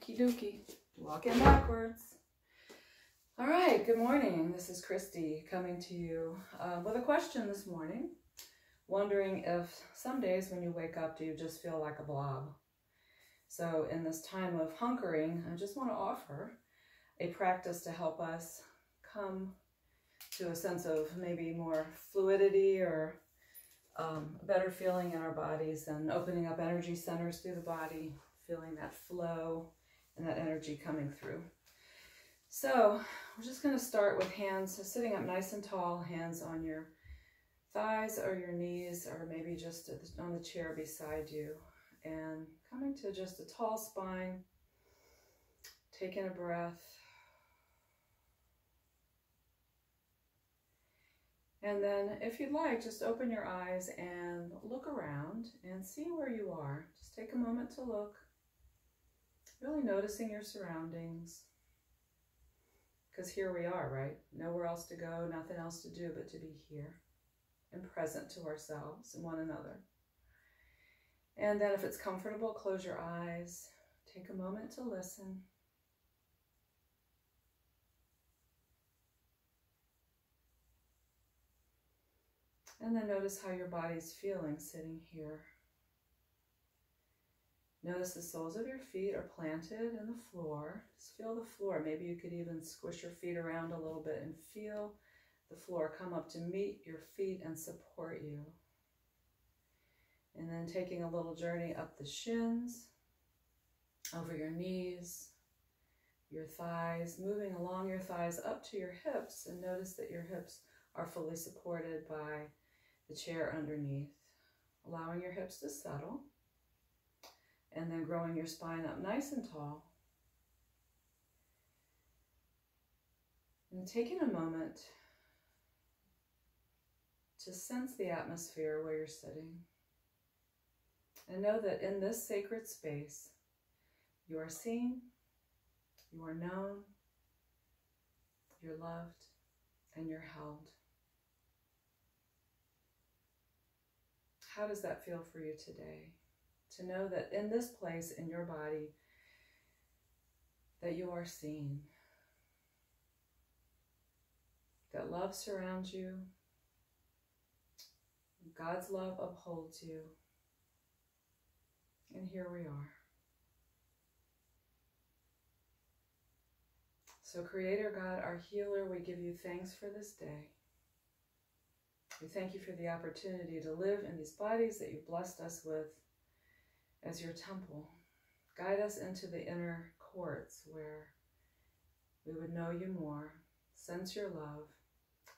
Okie dokie. Walking backwards. All right, good morning. This is Christy coming to you with a question this morning. Wondering if some days when you wake up, do you just feel like a blob? So in this time of hunkering, I just want to offer a practice to help us come to a sense of maybe more fluidity or a better feeling in our bodies and opening up energy centers through the body, feeling that flow and that energy coming through. So we're just going to start with hands sitting up nice and tall, hands on your thighs or your knees, or maybe just on the chair beside you, and coming to just a tall spine, taking a breath. And then if you'd like, just open your eyes and look around and see where you are. Just take a moment to look, really noticing your surroundings. Because here we are, right? Nowhere else to go, nothing else to do but to be here and present to ourselves and one another. And then if it's comfortable, close your eyes. Take a moment to listen. And then notice how your body's feeling sitting here. Notice the soles of your feet are planted in the floor. Just feel the floor. Maybe you could even squish your feet around a little bit and feel the floor come up to meet your feet and support you. And then taking a little journey up the shins, over your knees, your thighs, moving along your thighs up to your hips, and notice that your hips are fully supported by the chair underneath, allowing your hips to settle, and then growing your spine up nice and tall. And taking a moment to sense the atmosphere where you're sitting. And know that in this sacred space, you are seen, you are known, you're loved, and you're held. How does that feel for you today? To know that in this place in your body, that you are seen, that love surrounds you, God's love upholds you, and here we are. So Creator God, our healer, we give you thanks for this day. We thank you for the opportunity to live in these bodies that you've blessed us with as your temple. Guide us into the inner courts where we would know you more, sense your love,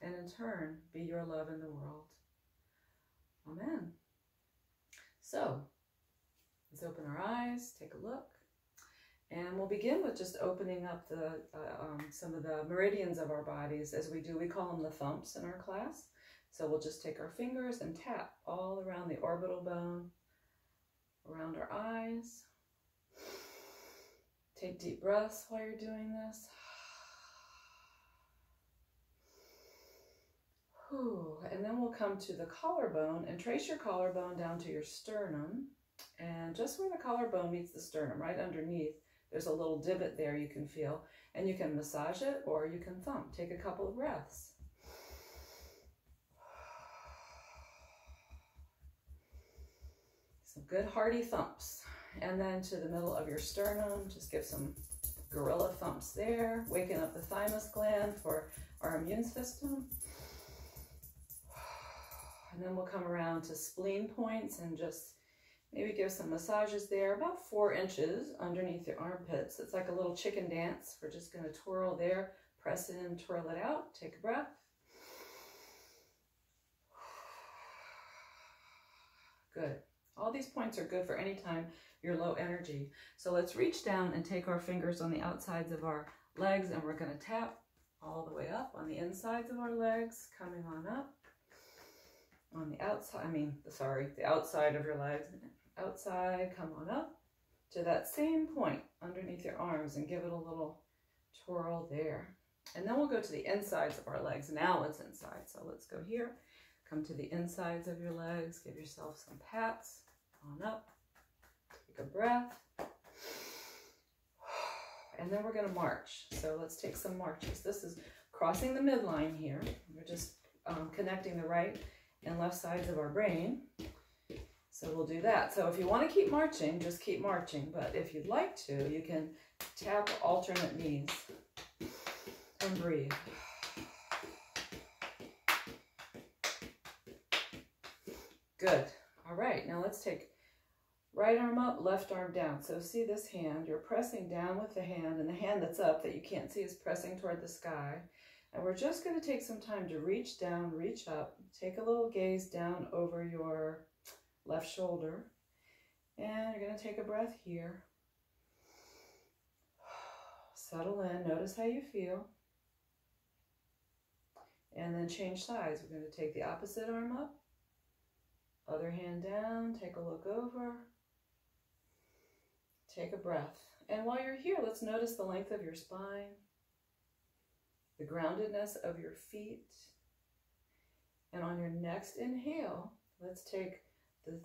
and in turn be your love in the world. Amen. So let's open our eyes, take a look, and we'll begin with just opening up the some of the meridians of our bodies as we do. We call them the thumps in our class. So we'll just take our fingers and tap all around the orbital bone, around our eyes. Take deep breaths while you're doing this. And then we'll come to the collarbone and trace your collarbone down to your sternum. And just where the collarbone meets the sternum, right underneath, there's a little divot there you can feel. And you can massage it or you can thump. Take a couple of breaths. Some good hearty thumps. And then to the middle of your sternum, just give some gorilla thumps there, waking up the thymus gland for our immune system. And then we'll come around to spleen points and just maybe give some massages there, about 4 inches underneath your armpits. It's like a little chicken dance. We're just going to twirl there, press it in, twirl it out. Take a breath. Good. All these points are good for any time you're low energy. So let's reach down and take our fingers on the outsides of our legs, and we're going to tap all the way up on the insides of our legs, coming on up. On the outside, the outside of your legs. Outside, come on up to that same point underneath your arms and give it a little twirl there. And then we'll go to the insides of our legs. Now it's inside. So let's go here. Come to the insides of your legs. Give yourself some pats. On up. Take a breath. and then we're going to march. So let's take some marches. This is crossing the midline here. We're just connecting the right and left sides of our brain. So we'll do that. So if you want to keep marching, just keep marching. But if you'd like to, you can tap alternate knees and breathe. Good. All right, now let's take right arm up, left arm down. So see this hand, you're pressing down with the hand, and the hand that's up that you can't see is pressing toward the sky. And we're just going to take some time to reach down, reach up, take a little gaze down over your left shoulder. And you're going to take a breath here. Settle in, notice how you feel. And then change sides. We're going to take the opposite arm up, other hand down, take a look over. Take a breath. And while you're here, let's notice the length of your spine, the groundedness of your feet. And on your next inhale, let's take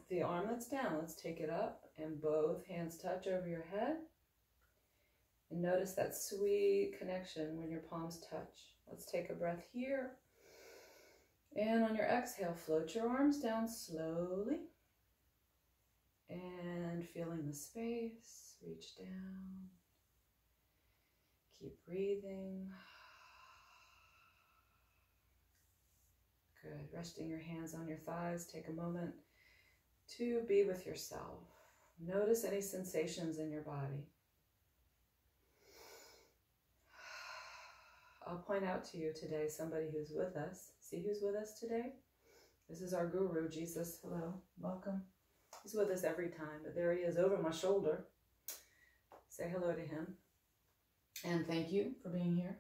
the arm that's down, let's take it up and both hands touch over your head. And notice that sweet connection when your palms touch. Let's take a breath here. And on your exhale, float your arms down slowly. And feeling the space, reach down. Keep breathing. Good. Resting your hands on your thighs. Take a moment to be with yourself. Notice any sensations in your body. I'll point out to you today somebody who's with us. See who's with us today? This is our guru, Jesus. Hello. Welcome. He's with us every time, but there he is over my shoulder. Say hello to him. And thank you for being here.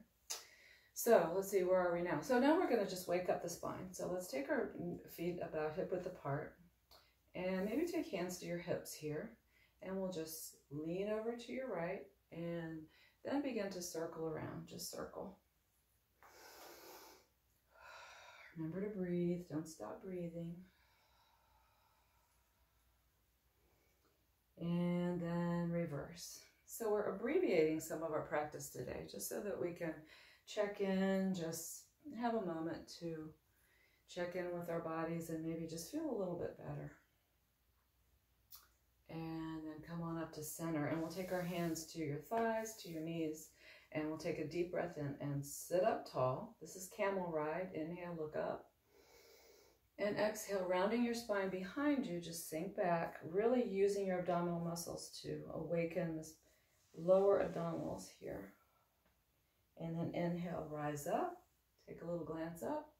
So let's see, where are we now? So now we're going to just wake up the spine. So let's take our feet about hip width apart and maybe take hands to your hips here. And we'll just lean over to your right and then begin to circle around. Just circle. Remember to breathe. Don't stop breathing. And then reverse. So we're abbreviating some of our practice today, just so that we can check in, just have a moment to check in with our bodies and maybe just feel a little bit better. And then come on up to center, and we'll take our hands to your thighs, to your knees, and we'll take a deep breath in and sit up tall. This is camel ride. Inhale, look up. And exhale, rounding your spine behind you, just sink back, really using your abdominal muscles to awaken this lower abdominals here. And then inhale, rise up, take a little glance up.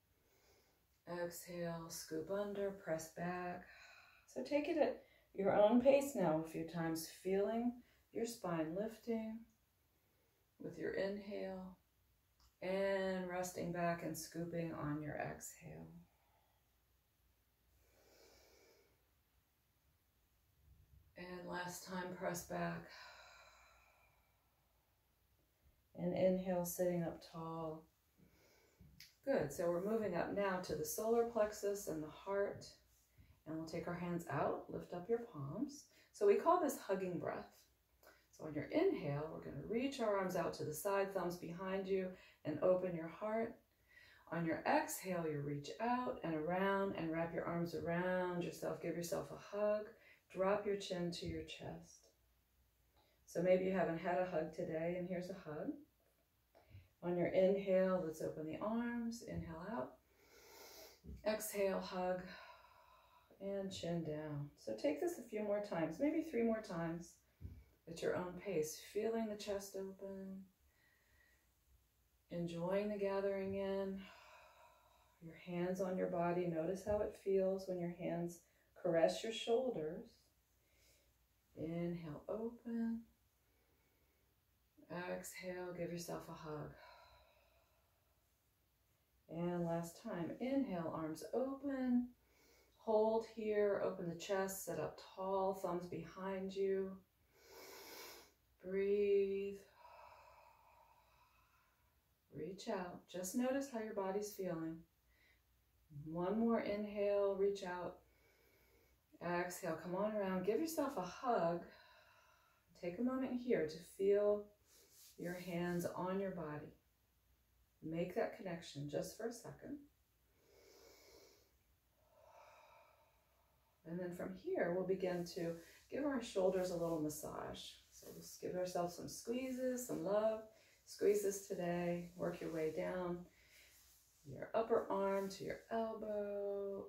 Exhale, scoop under, press back. So take it at your own pace now a few times, feeling your spine lifting with your inhale and resting back and scooping on your exhale. And last time, press back. And inhale, sitting up tall. Good, so we're moving up now to the solar plexus and the heart. And we'll take our hands out, lift up your palms. So we call this hugging breath. So on your inhale, we're going to reach our arms out to the side, thumbs behind you, and open your heart. On your exhale, you reach out and around and wrap your arms around yourself. Give yourself a hug. Drop your chin to your chest. So maybe you haven't had a hug today, and here's a hug. On your inhale, let's open the arms. Inhale out. Exhale, hug, and chin down. So take this a few more times, maybe 3 more times at your own pace, feeling the chest open, enjoying the gathering in. Your hands on your body. Notice how it feels when your hands caress your shoulders. Inhale, open. Exhale, give yourself a hug. And last time, inhale, arms open. Hold here, open the chest, sit up tall, thumbs behind you. Breathe. Reach out. Just notice how your body's feeling. One more inhale, reach out. Exhale, come on around, give yourself a hug. Take a moment here to feel your hands on your body. Make that connection just for a second. And then from here, we'll begin to give our shoulders a little massage. So let's give ourselves some squeezes, some love. Squeezes today. Work your way down your upper arm to your elbow.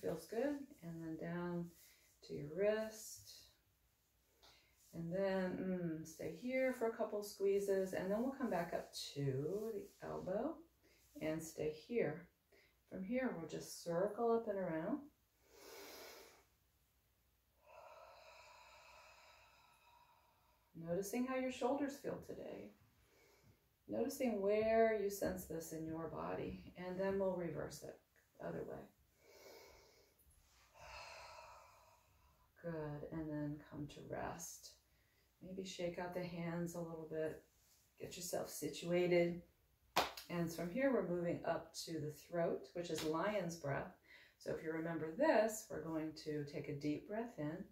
Feels good. And then down to your wrist. And then stay here for a couple squeezes. And then we'll come back up to the elbow and stay here. From here, we'll just circle up and around. Noticing how your shoulders feel today. Noticing where you sense this in your body. And then we'll reverse it the other way. Good. And then come to rest. Maybe shake out the hands a little bit. Get yourself situated. And from here, we're moving up to the throat, which is lion's breath. So if you remember this, we're going to take a deep breath in.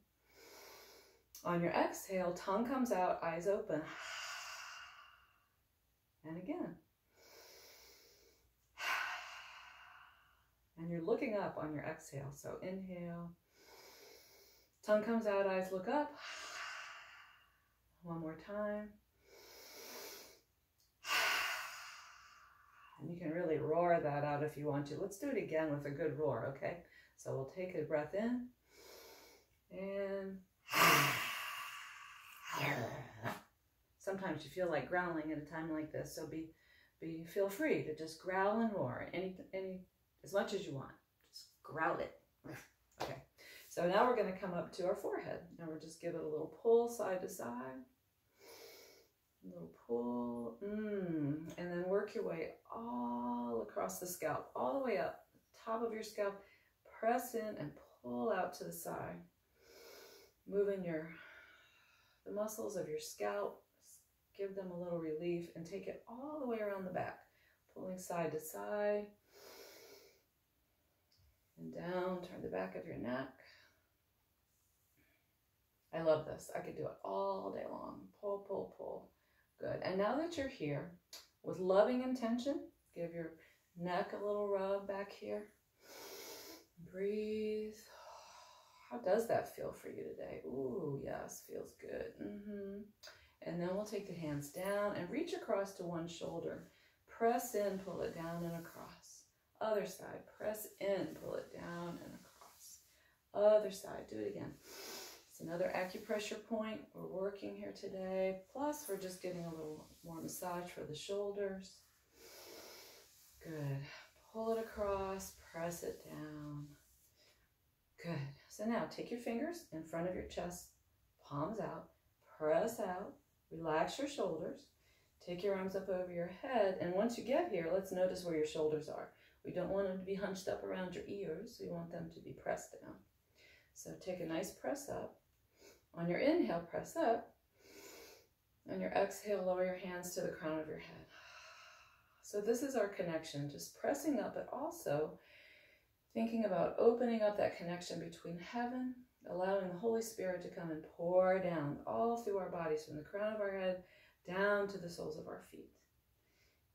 On your exhale, tongue comes out, eyes open. And again. And you're looking up on your exhale. So inhale. Tongue comes out, eyes look up. One more time. And you can really roar that out if you want to. Let's do it again with a good roar, okay? So we'll take a breath in. And sometimes you feel like growling at a time like this, so feel free to just growl and roar as much as you want. Just growl it. Okay. So now we're going to come up to our forehead. Now we'll just give it a little pull side to side. A little pull. And then work your way all across the scalp, all the way up, top of your scalp. Press in and pull out to the side. Moving the muscles of your scalp. Give them a little relief and take it all the way around the back. Pulling side to side. And down, turn the back of your neck. I love this. I could do it all day long. Pull, pull, pull. Good. And now that you're here, with loving intention, give your neck a little rub back here. Breathe. How does that feel for you today? Ooh, yes, feels good. And then we'll take the hands down and reach across to one shoulder. Press in, pull it down and across. Other side, press in, pull it down and across. Other side, do it again. It's another acupressure point. We're working here today. Plus, we're just getting a little more massage for the shoulders. Good. Pull it across, press it down. Good. So now take your fingers in front of your chest, palms out, press out, relax your shoulders. Take your arms up over your head. And once you get here, let's notice where your shoulders are. We don't want them to be hunched up around your ears. We want them to be pressed down. So take a nice press up. On your inhale, press up. On your exhale, lower your hands to the crown of your head. So this is our connection, just pressing up, but also thinking about opening up that connection between heaven, allowing the Holy Spirit to come and pour down all through our bodies, from the crown of our head down to the soles of our feet.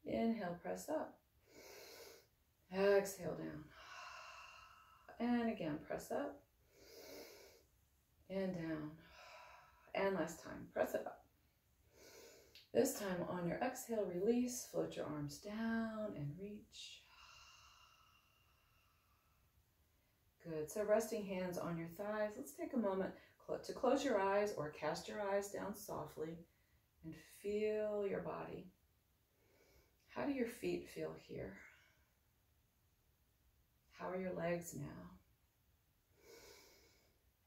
Inhale, press up. Exhale down. And again, press up. And down. And last time, press it up. This time on your exhale, release, float your arms down and reach. Good. So resting hands on your thighs. Let's take a moment to close your eyes or cast your eyes down softly and feel your body. How do your feet feel here? How are your legs now?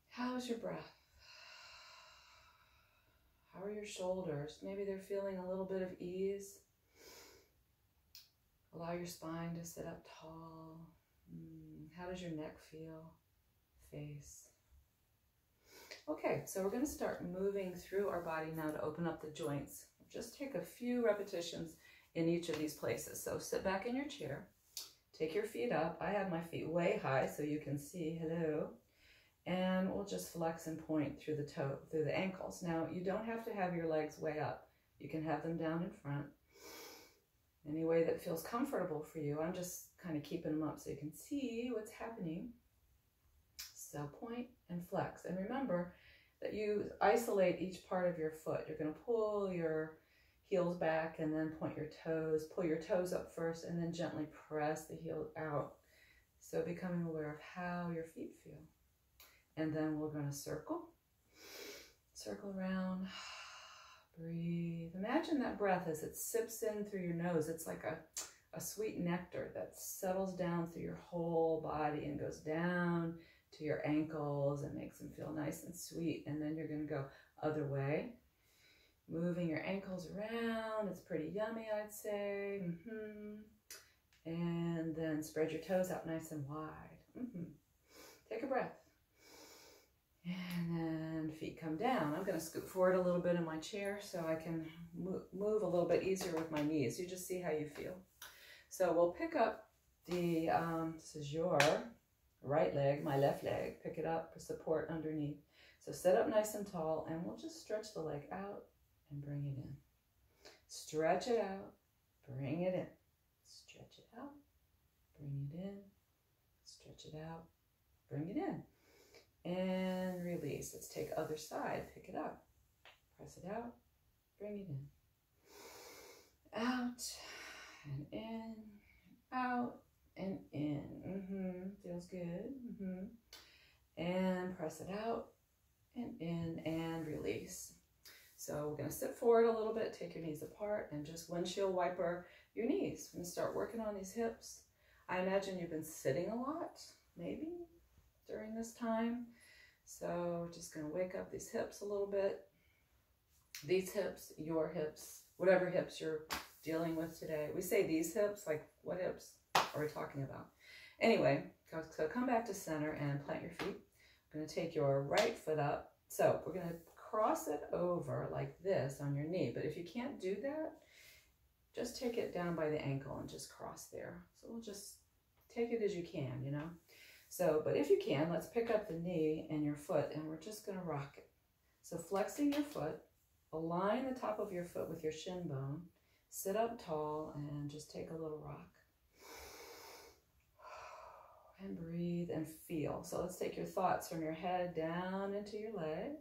How's your breath? How are your shoulders? Maybe they're feeling a little bit of ease. Allow your spine to sit up tall. How does your neck feel? Face. Okay, so we're going to start moving through our body now to open up the joints. Just take a few repetitions in each of these places. So sit back in your chair. Take your feet up. I have my feet way high so you can see. Hello. And we'll just flex and point through the ankles. Now, you don't have to have your legs way up. You can have them down in front. Any way that feels comfortable for you. I'm just kind of keeping them up so you can see what's happening. So point and flex. And remember that you isolate each part of your foot. You're going to pull your heels back and then point your toes. Pull your toes up first and then gently press the heel out. So becoming aware of how your feet feel. And then we're going to circle. Circle around. Breathe. Imagine that breath as it sips in through your nose. It's like a sweet nectar that settles down through your whole body and goes down to your ankles and makes them feel nice and sweet. And then you're going to go other way. Moving your ankles around. It's pretty yummy, I'd say. And then spread your toes out nice and wide. Take a breath. And then feet come down. I'm going to scoot forward a little bit in my chair so I can move a little bit easier with my knees. You just see how you feel. So we'll pick up the, this is your right leg, my left leg. Pick it up for support underneath. So sit up nice and tall and we'll just stretch the leg out and bring it in. Stretch it out, bring it in. Stretch it out, bring it in. Stretch it out, bring it in. And release. Let's take other side. Pick it up. Press it out. Bring it in. Out and in. Out and in. Feels good. And press it out and in and release. So we're going to sit forward a little bit. Take your knees apart and just windshield wiper your knees. We're going to start working on these hips. I imagine you've been sitting a lot, maybe, during this time. So just going to wake up these hips a little bit. These hips, your hips, whatever hips you're dealing with today. We say these hips, like what hips are we talking about? Anyway, so come back to center and plant your feet. I'm going to take your right foot up. So we're going to cross it over like this on your knee. But if you can't do that, just take it down by the ankle and just cross there. So we'll just take it as you can, you know. So, but if you can, let's pick up the knee and your foot and we're just going to rock it. So flexing your foot, align the top of your foot with your shin bone, sit up tall and just take a little rock. And breathe and feel. So let's take your thoughts from your head down into your leg,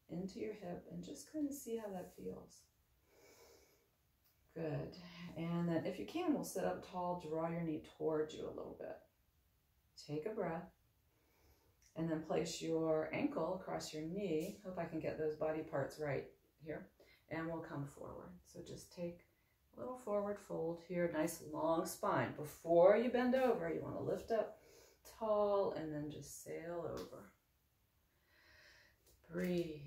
into your hip, and just kind of see how that feels. Good. And then if you can, we'll sit up tall, draw your knee towards you a little bit. Take a breath and then place your ankle across your knee. Hope I can get those body parts right here. And we'll come forward. So just take a little forward fold here. Nice long spine. Before you bend over, you want to lift up tall and then just sail over. Breathe.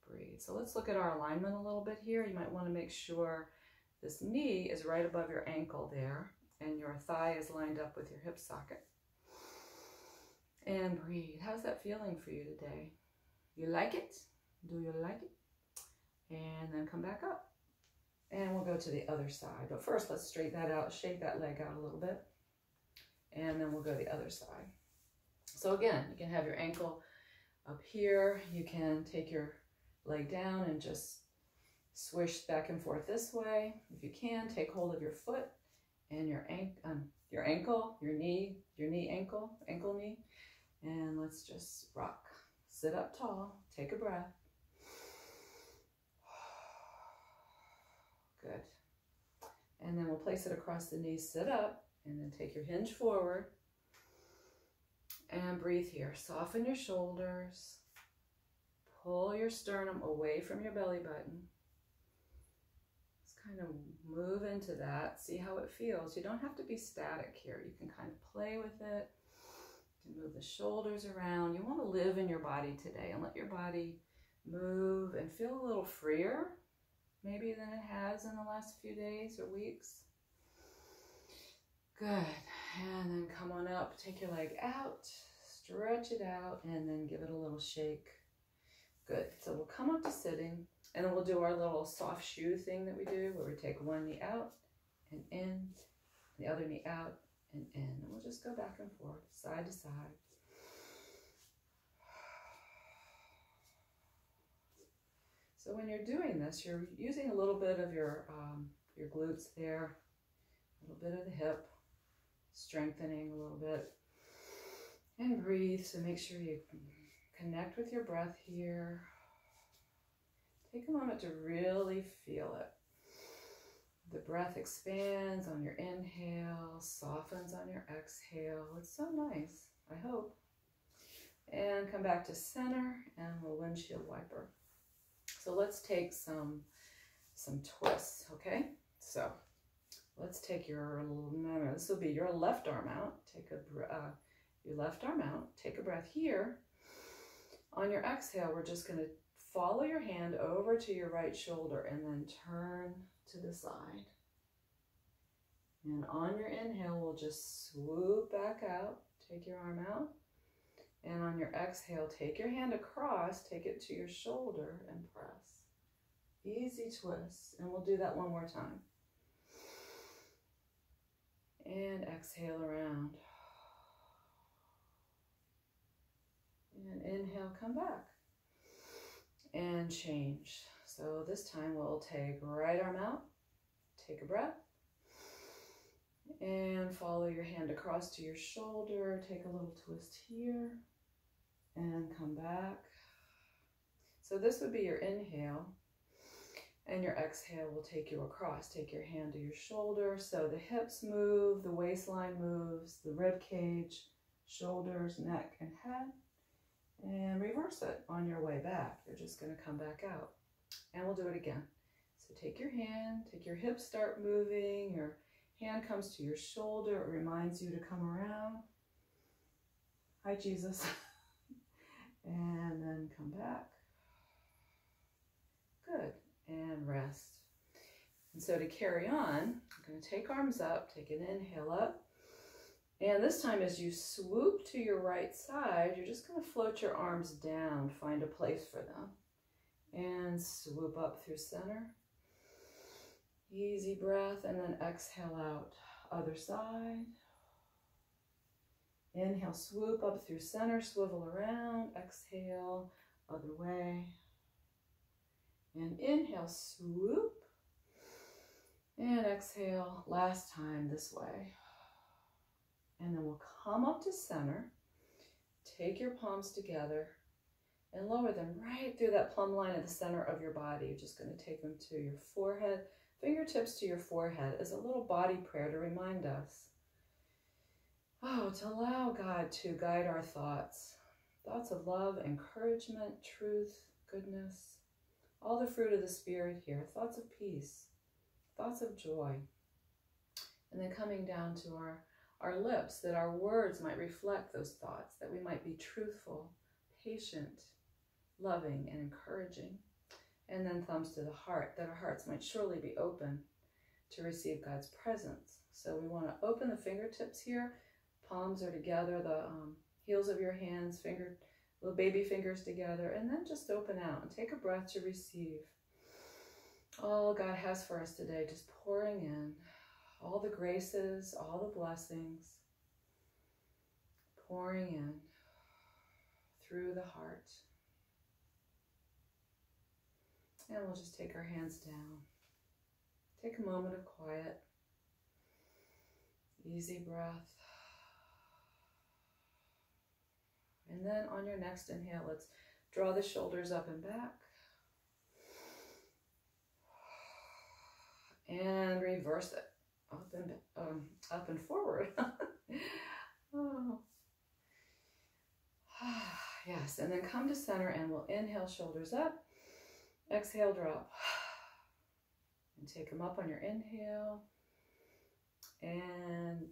Breathe. So let's look at our alignment a little bit here. You might want to make sure this knee is right above your ankle there. And your thigh is lined up with your hip socket. And breathe. How's that feeling for you today? You like it? Do you like it? And then come back up. And we'll go to the other side. But first, let's straighten that out, shake that leg out a little bit. And then we'll go the other side. So again, you can have your ankle up here. You can take your leg down and just swish back and forth this way. If you can, take hold of your foot and your ankle, your knee, ankle, knee. And let's just rock. Sit up tall, take a breath. Good. And then we'll place it across the knees, sit up, and then take your hinge forward. And breathe here. Soften your shoulders. Pull your sternum away from your belly button. Kind of move into that, see how it feels. You don't have to be static here. You can kind of play with it. You can move the shoulders around. You want to live in your body today and let your body move and feel a little freer maybe than it has in the last few days or weeks. Good. And then come on up, take your leg out, stretch it out, and then give it a little shake. Good. So we'll come up to sitting. And then we'll do our little soft shoe thing that we do where we take one knee out and in, the other knee out and in. And we'll just go back and forth, side to side. So when you're doing this, you're using a little bit of your glutes there, a little bit of the hip, strengthening a little bit. And breathe, so make sure you connect with your breath here. Take a moment to really feel it. The breath expands on your inhale, softens on your exhale. It's so nice, I hope. And come back to center, and we'll windshield wiper. So let's take some twists, okay? So let's take this will be your left arm out. Take your left arm out. Take a breath here. On your exhale, we're just going to follow your hand over to your right shoulder and then turn to the side. And on your inhale, we'll just swoop back out. Take your arm out. And on your exhale, take your hand across, take it to your shoulder and press. Easy twist. And we'll do that one more time. And exhale around. And inhale, come back. And change. So this time we'll take right arm out, take a breath, and follow your hand across to your shoulder. Take a little twist here, and come back. So this would be your inhale, and your exhale will take you across. Take your hand to your shoulder, so the hips move, the waistline moves, the rib cage, shoulders, neck, and head. And reverse it on your way back. You're just going to come back out. And we'll do it again. So take your hand, take your hips, start moving. Your hand comes to your shoulder. It reminds you to come around. Hi, Jesus. And then come back. Good. And rest. And so to carry on, I'm going to take arms up, take an inhale up. And this time as you swoop to your right side, you're just going to float your arms down, find a place for them. And swoop up through center. Easy breath, and then exhale out. Other side. Inhale, swoop up through center, swivel around. Exhale, other way. And inhale, swoop. And exhale, last time this way. And then we'll come up to center, take your palms together, and lower them right through that plumb line at the center of your body. You're just going to take them to your forehead, fingertips to your forehead as a little body prayer to remind us, to allow God to guide our thoughts. Thoughts of love, encouragement, truth, goodness, all the fruit of the Spirit here. Thoughts of peace, thoughts of joy. And then coming down to our lips, that our words might reflect those thoughts, that we might be truthful, patient, loving, and encouraging. And then thumbs to the heart, that our hearts might surely be open to receive God's presence. So we want to open the fingertips here. Palms are together, the heels of your hands, little baby fingers together, and then just open out and take a breath to receive all God has for us today, just pouring in. All the graces, all the blessings, pouring in through the heart. And we'll just take our hands down. Take a moment of quiet. Easy breath. And then on your next inhale, let's draw the shoulders up and back. And reverse it. Up and forward. Oh. Yes, and then come to center and we'll inhale, shoulders up. Exhale, drop. And take them up on your inhale. And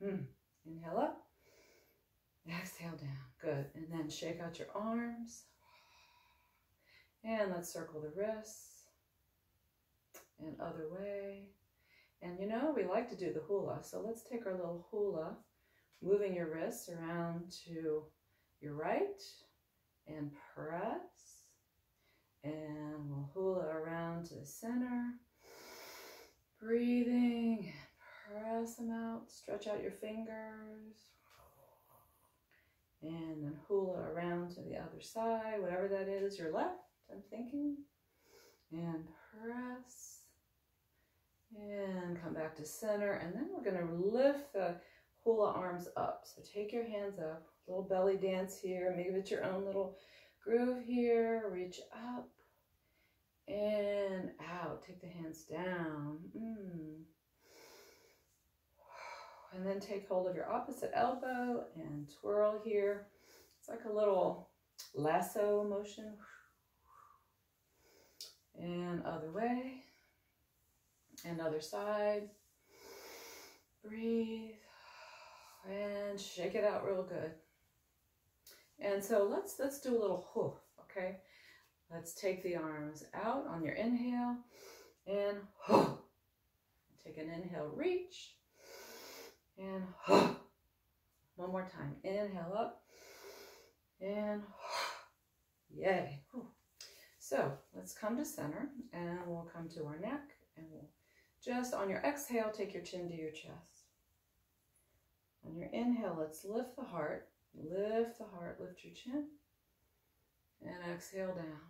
down. Inhale up. Exhale down. Good. And then shake out your arms. And let's circle the wrists. And other way. And you know, we like to do the hula, so let's take our little hula, moving your wrists around to your right, and press, and we'll hula around to the center, breathing, and press them out, stretch out your fingers, and then hula around to the other side, whatever that is, your left I'm thinking. And press. And come back to center. And then we're going to lift the hula arms up. So take your hands up. Little belly dance here. Maybe it's your own little groove here. Reach up and out. Take the hands down. And then take hold of your opposite elbow and twirl here. It's like a little lasso motion. And other way. And other side. Breathe. And shake it out real good. And so let's do a little hoof, okay? Let's take the arms out on your inhale and hoof. Take an inhale, reach. And one more time. Inhale up. And yay. So let's come to center and we'll come to our neck and we'll just on your exhale, take your chin to your chest. On your inhale, let's lift the heart. Lift the heart, lift your chin. And exhale down.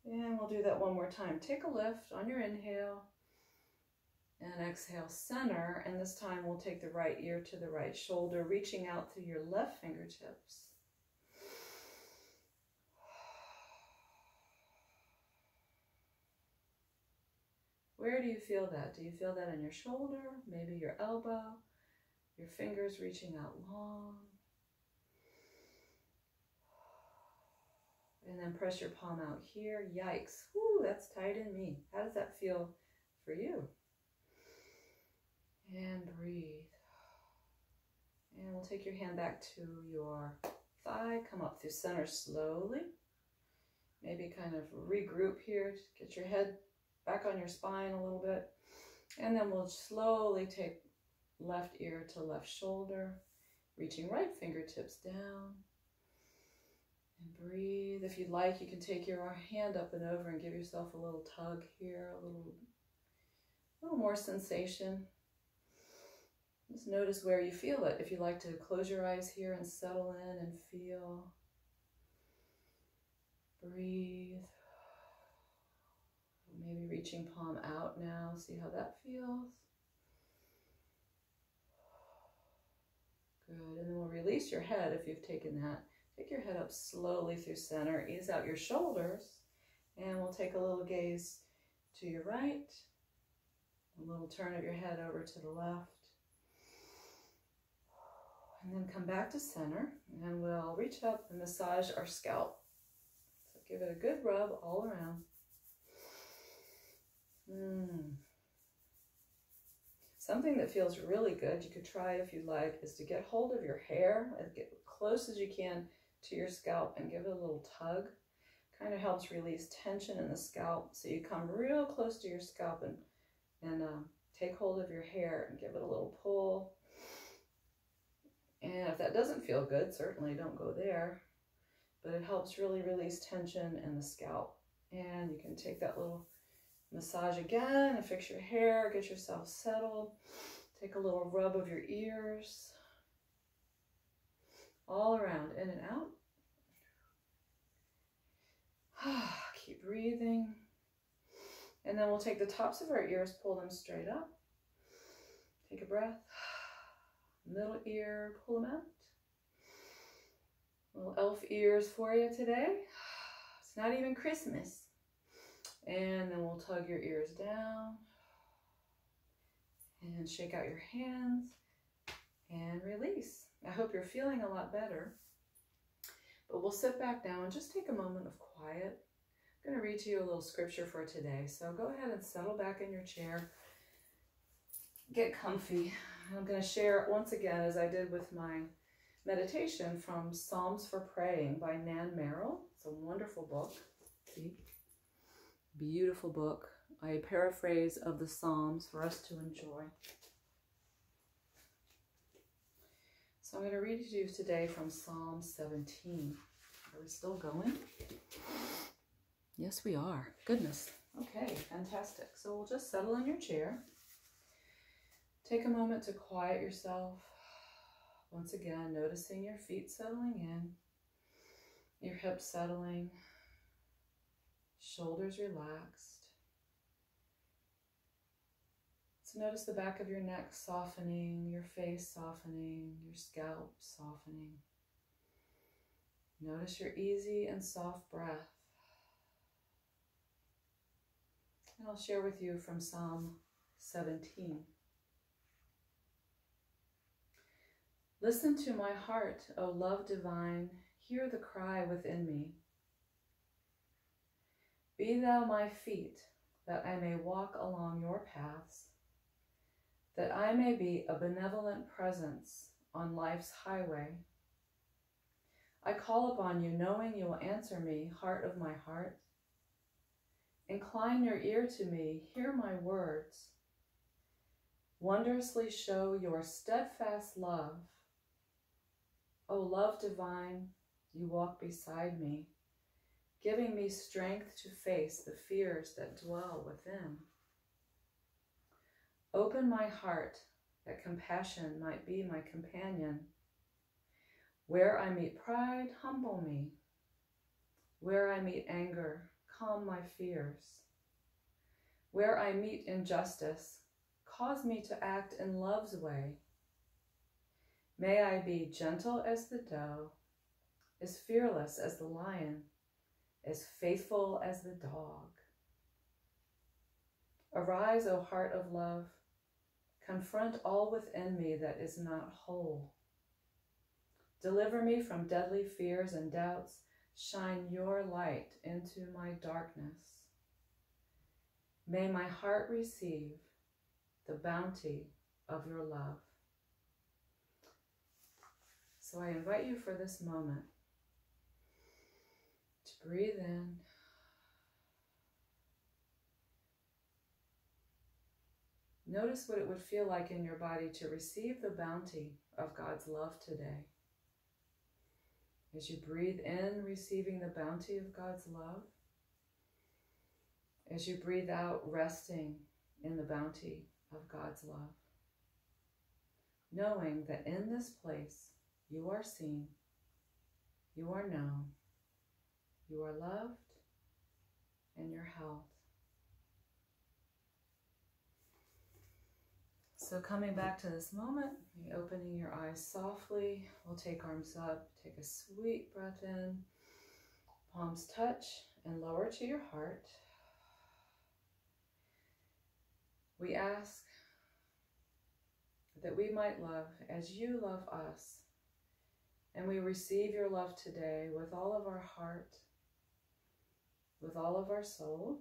And we'll do that one more time. Take a lift on your inhale. And exhale, center, and this time we'll take the right ear to the right shoulder, reaching out through your left fingertips. Where do you feel that? Do you feel that in your shoulder, maybe your elbow, your fingers reaching out long? And then press your palm out here. Yikes, whoo, that's tight in me. How does that feel for you? And breathe. And we'll take your hand back to your thigh. Come up through center slowly. Maybe kind of regroup here. Get your head back on your spine a little bit. And then we'll slowly take left ear to left shoulder. Reaching right fingertips down. And breathe. If you'd like, you can take your hand up and over and give yourself a little tug here. A little more sensation. Just notice where you feel it. If you like to close your eyes here and settle in and feel. Breathe. Maybe reaching palm out now. See how that feels. Good. And then we'll release your head if you've taken that. Take your head up slowly through center. Ease out your shoulders. And we'll take a little gaze to your right. A little turn of your head over to the left. And then come back to center, and we'll reach up and massage our scalp. So give it a good rub all around. Something that feels really good, you could try if you like, is to get hold of your hair and get close as you can to your scalp and give it a little tug. Kind of helps release tension in the scalp. So you come real close to your scalp and take hold of your hair and give it a little pull. And if that doesn't feel good, certainly don't go there. But it helps really release tension in the scalp. And you can take that little massage again and fix your hair, get yourself settled. Take a little rub of your ears. All around, in and out. Keep breathing. And then we'll take the tops of our ears, pull them straight up. Take a breath. Middle ear, pull them out. Little elf ears for you today. It's not even Christmas. And then we'll tug your ears down. And shake out your hands. And release. I hope you're feeling a lot better. But we'll sit back down and just take a moment of quiet. I'm going to read to you a little scripture for today. So go ahead and settle back in your chair. Get comfy. I'm going to share once again, as I did with my meditation, from Psalms for Praying by Nan Merrill. It's a wonderful book. See? Beautiful book. A paraphrase of the Psalms for us to enjoy. So I'm going to read to you today from Psalm 17. Are we still going? Yes, we are. Goodness. Okay, fantastic. So we'll just settle in your chair. Take a moment to quiet yourself. Once again, noticing your feet settling in. your hips settling, shoulders relaxed. So notice the back of your neck softening, your face softening, your scalp softening. Notice your easy and soft breath. And I'll share with you from Psalm 17. Listen to my heart, O love divine, hear the cry within me. Be thou my feet, that I may walk along your paths, that I may be a benevolent presence on life's highway. I call upon you, knowing you will answer me, heart of my heart. Incline your ear to me, hear my words. Wondrously show your steadfast love. O love divine, you walk beside me, giving me strength to face the fears that dwell within. Open my heart, that compassion might be my companion. Where I meet pride, humble me. Where I meet anger, calm my fears. Where I meet injustice, cause me to act in love's way. May I be gentle as the doe, as fearless as the lion, as faithful as the dog. Arise, O heart of love, confront all within me that is not whole. Deliver me from deadly fears and doubts, shine your light into my darkness. May my heart receive the bounty of your love. So I invite you for this moment to breathe in, notice what it would feel like in your body to receive the bounty of God's love today. As you breathe in, receiving the bounty of God's love. As you breathe out, resting in the bounty of God's love. Knowing that in this place, you are seen, you are known, you are loved, and you're held. So coming back to this moment, opening your eyes softly, we'll take arms up, take a sweet breath in, palms touch and lower to your heart. We ask that we might love as you love us, and we receive your love today with all of our heart, with all of our soul,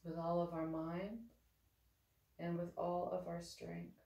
with all of our mind, and with all of our strength.